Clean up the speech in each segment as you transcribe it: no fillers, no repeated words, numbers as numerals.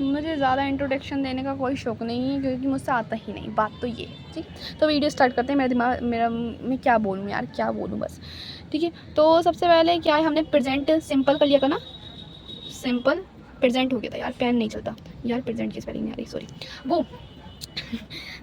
मुझे ज़्यादा इंट्रोडक्शन देने का कोई शौक़ नहीं है क्योंकि मुझसे आता ही नहीं, बात तो ये है। ठीक, तो वीडियो स्टार्ट करते हैं। मैं क्या बोलूँ यार, क्या बोलूँ बस। ठीक है, तो सबसे पहले क्या है, हमने प्रेजेंट सिंपल कर लिया था ना, सिंपल प्रेजेंट हो गया था यार, पेन नहीं चलता यार, प्रेजेंट की स्पेलिंग नहीं आ रही, सॉरी। वो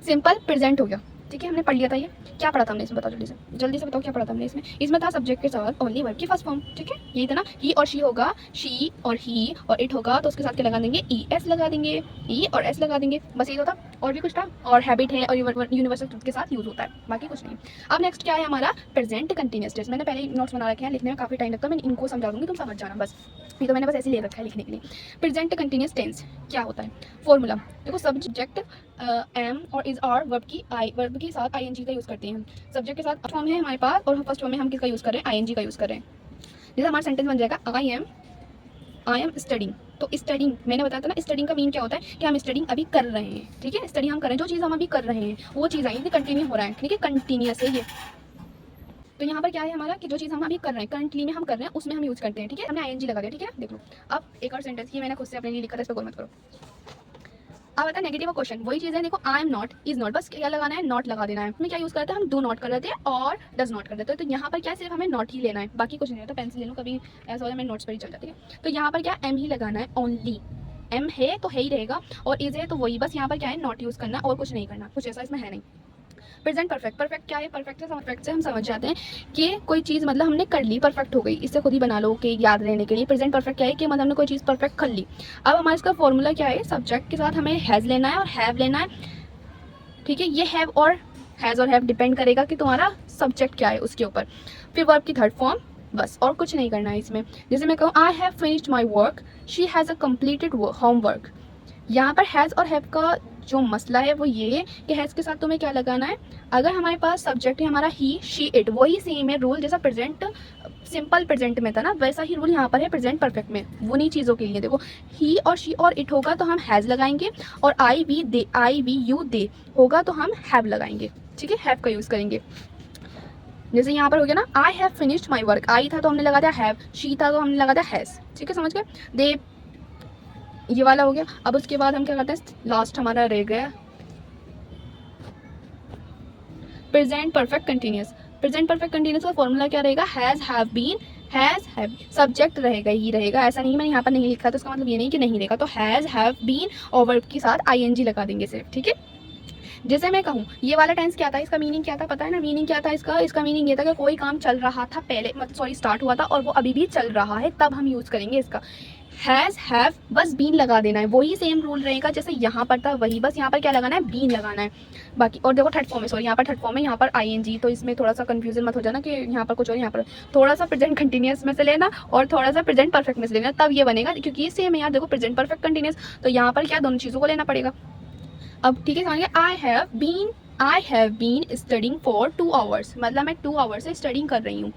सिंपल प्रेजेंट हो गया। ठीक है, हमने पढ़ लिया था। ये क्या पढ़ा था हमने इसमें, बताओ जल्दी से बताओ क्या पढ़ा था हमने इसमें था सब्जेक्ट के साथ ओनली वर्ब की फर्स्ट फॉर्म। ठीक है, यही था ना, ही और शी होगा, शी और ही और इट होगा तो उसके साथ क्या लगा देंगे, ई एस लगा देंगे, ई और एस लगा देंगे, बस यही होता। और भी कुछ था, और हैबिट है और यूनिवर्सल ट्रुथ के साथ यूज होता है, बाकी कुछ नहीं। अब नेक्स्ट क्या है हमारा, प्रेजेंट कंटिन्यूअस टेंस। मैंने पहले नोट्स बना रखे हैं, लिखने में काफी टाइम लगता है, मैं इनको समझा दूंगी, तुम समझ जाना बस। ये तो मैंने बस ऐसे ले रखा है लिखने के लिए। प्रेजेंट कंटिन्यूअस टेंस क्या होता है, फॉर्मूला देखो, सब्जेक्ट एम और इज आर वर्ब के साथ आईएनजी का यूज करते हैं। सब्जेक्ट के साथ फॉर्म है हमारे पास और फर्स्ट फॉर्म में हम किसका यूज कर रहे हैं, आईएनजी का यूज कर रहे हैं। जैसे हमारा सेंटेंस बन जाएगा, आई एम स्टडिंग। तो स्टडिंग मैंने बताया था ना, स्टडिंग का मीन क्या होता है कि हम स्टडिंग अभी कर रहे हैं। ठीक है, स्टडी हम कर रहे हैं, जो चीज़ हम अभी कर रहे हैं वो चीज़ आएगी, कंटिन्यू हो रहा है। ठीक है, कंटिन्यूअस है ये। तो यहाँ पर क्या है हमारा कि जो चीज़ हम अभी कर रहे हैं, करंटली में हम कर रहे हैं, उसमें हम यूज करते हैं। ठीक है, हमने आईएनजी लगा दिया। ठीक है, देख लो। अब एक और सेंटेंस की मैंने खुद से अपने लिए लिखा था, इस पर गौर मत करो। अब आता है नेगेटिव क्वेश्चन, वही चीज़ है, देखो I am not, is not, बस क्या लगाना है, नॉट लगा देना है। इसमें क्या यूज करते हैं, हम डू नॉट कर देते हैं और डज नॉट कर देते हैं। तो यहाँ पर क्या, सिर्फ हमें नॉट ही लेना है, बाकी कुछ नहीं होता। पेंसिल ले लो, कभी ऐसा हो जाए मेरे नोट्स पर ही चल जाती है। तो यहाँ पर क्या, एम ही लगाना है, ओनली एम है तो है ही रहेगा, और इज है तो वही, बस यहाँ पर क्या है, नॉट यूज करना और कुछ नहीं करना, कुछ ऐसा इसमें है नहीं। प्रेजेंट परफेक्ट, परफेक्ट क्या है, परफेक्ट से हम समझ जाते हैं कि कोई चीज़ मतलब हमने कर ली, परफेक्ट हो गई। इससे खुद ही बना लो कि याद रहने के लिए। प्रेजेंट परफेक्ट क्या है कि मतलब हमने कोई चीज़ परफेक्ट कर ली। अब हमारा इसका फॉर्मूला क्या है, सब्जेक्ट के साथ हमें हैज़ लेना है और हैव लेना है। ठीक है, ये हैव और हैव डिपेंड करेगा कि तुम्हारा सब्जेक्ट क्या है उसके ऊपर। फिर वर्ब की थर्ड फॉर्म, बस और कुछ नहीं करना है इसमें। जैसे मैं कहूँ, आई have finished my work, she has a completed homework. यहाँ पर हैज़ और हैव का जो मसला है वो ये है कि हैज़ के साथ तुम्हें क्या लगाना है, अगर हमारे पास सब्जेक्ट है हमारा ही, शी, इट, वही सेम है रूल जैसा प्रेजेंट सिंपल प्रेजेंट में था ना, वैसा ही रूल यहाँ पर है प्रेजेंट परफेक्ट में, उन्हीं चीज़ों के लिए। देखो, ही और शी और इट होगा तो हम हैज़ लगाएंगे, और आई वी यू दे होगा तो हम हैव लगाएंगे। ठीक है, हैव का यूज़ करेंगे। जैसे यहाँ पर हो गया ना, I have finished my work, आई था तो हमने लगा दिया हैव, शी था तो हमने लगा दिया हैज़। ठीक है, समझ गए, दे ये वाला हो गया। अब उसके बाद हम क्या करते हैं, लास्ट हमारा रह गया present perfect continuous. Present perfect continuous का फॉर्मूला क्या रहेगा, has, have been, has, have, subject रहेगा ही रहेगा, ऐसा नहीं मैंने यहाँ पर नहीं लिखा तो इसका मतलब ये नहीं कि नहीं रहेगा। तो हैज, हैव बीन और वर्ब के साथ आईएनजी लगा देंगे सिर्फ। ठीक है, जैसे मैं कहूँ ये वाला टेंस क्या था, इसका मीनिंग क्या था, पता है ना मीनिंग क्या था इसका मीनिंग ये था कि कोई काम चल रहा था पहले, मतलब सॉरी स्टार्ट हुआ था और वो अभी भी चल रहा है, तब हम यूज़ करेंगे इसका। हैज़, हैव, बस बीन लगा देना है, वही सेम रूल रहेगा जैसे यहाँ पर था वही, बस यहाँ पर क्या लगाना है, बीन लगाना है बाकी। और देखो थर्ड फॉर्म है, सॉरी यहाँ पर थर्ड फॉर्म है, यहाँ पर आईएनजी, तो इसमें थोड़ा सा कंफ्यूजन मत हो जाना कि यहाँ पर कुछ और, यहाँ पर थोड़ा सा प्रेजेंट कंटिन्यूअस में से लेना और थोड़ा सा प्रेजेंट परफेक्ट में से लेना, तब ये बनेगा, क्योंकि ये सेम है यार। देखो प्रेजेंट परफेक्ट कंटिन्यूअस, तो यहाँ पर क्या, दोनों चीज़ों को लेना पड़ेगा। अब ठीक है, समझिए, I have been studying for 2 hours, मतलब मैं 2 आवर्स से स्टडिंग कर रही हूँ।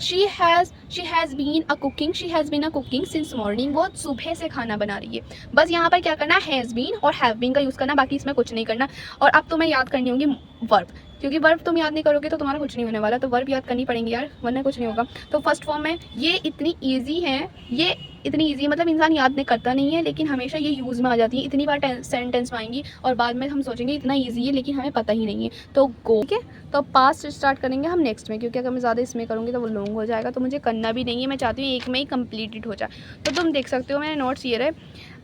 She has been a cooking since morning, वो सुबह से खाना बना रही है। बस यहाँ पर क्या करना, हैज़ बीन और हैव बीन का यूज़ करना, बाकी इसमें कुछ नहीं करना। और अब तुम्हें याद करनी होगी वर्ब, क्योंकि वर्ब तुम याद नहीं करोगे तो तुम्हारा कुछ नहीं होने वाला, तो वर्ब याद करनी पड़ेंगी यार, वरना कुछ नहीं होगा। तो फर्स्ट फॉर्म में ये इतनी ईजी है, ये इतनी ईजी मतलब इंसान याद नहीं करता नहीं है, लेकिन हमेशा ये यूज़ में आ जाती है। इतनी बार सेंटेंस में आएंगी और बाद में हम सोचेंगे इतना ईजी है, लेकिन हमें पता ही नहीं है। तो गो, ठीक है, तो पास्ट स्टार्ट करेंगे हम नेक्स्ट में, क्योंकि अगर मैं ज़्यादा इसमें करूँगी तो वो लॉन्ग हो जाएगा, तो मुझे करना भी नहीं है। मैं चाहती हूँ एक में ही कम्प्लीटेड हो जाए। तो तुम देख सकते हो मेरे नोट्स ये रहे,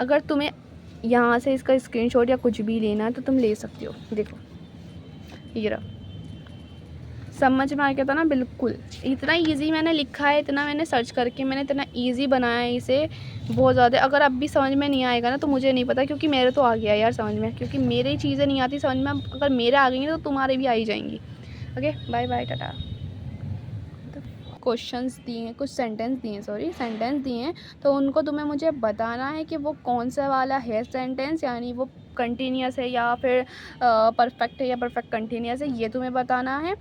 अगर तुम्हें यहाँ से इसका स्क्रीनशॉट या कुछ भी लेना है तो तुम ले सकते हो। देखो ये रहा, समझ में आ गया था ना, बिल्कुल इतना इजी मैंने लिखा है, इतना मैंने सर्च करके मैंने इतना इजी बनाया है इसे, बहुत ज़्यादा। अगर अब भी समझ में नहीं आएगा ना तो मुझे नहीं पता, क्योंकि मेरे तो आ गया यार समझ में, क्योंकि मेरी चीज़ें नहीं आती समझ में, अगर मेरे आ गई तो तुम्हारे भी आ ही जाएंगी। Okay, bye bye, tata. Questions दिए हैं, कुछ सेंटेंस दिए हैं, तो उनको तुम्हें मुझे बताना है कि वो कौन सा वाला है सेंटेंस, यानी वो कंटिन्यूअस है या फिर परफेक्ट है या परफेक्ट कंटिन्यूअस है, ये तुम्हें बताना है।